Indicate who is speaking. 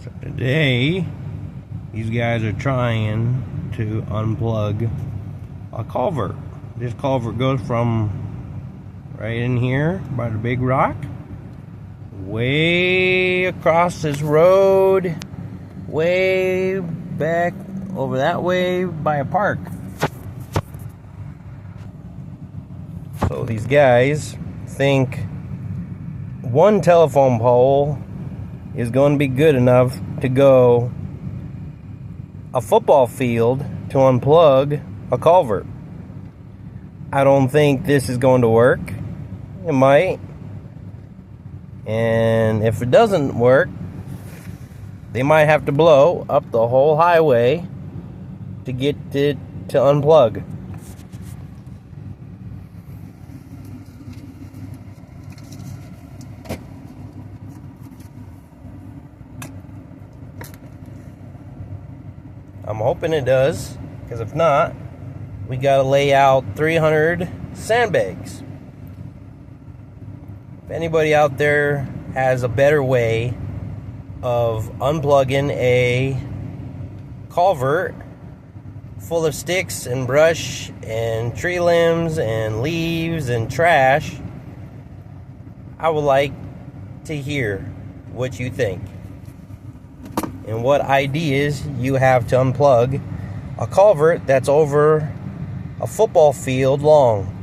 Speaker 1: So today, these guys are trying to unplug a culvert. This culvert goes from right in here by the big rock, way across this road, way back over that way by a park. So these guys think one telephone pole is going to be good enough to go a football field to unplug a culvert. I don't think this is going to work. It might. And if it doesn't work, they might have to blow up the whole highway to get it to unplug. I'm hoping it does, because if not, we gotta lay out 300 sandbags. If anybody out there has a better way of unplugging a culvert full of sticks and brush and tree limbs and leaves and trash, I would like to hear what you think and what ideas you have to unplug a culvert that's over a football field long.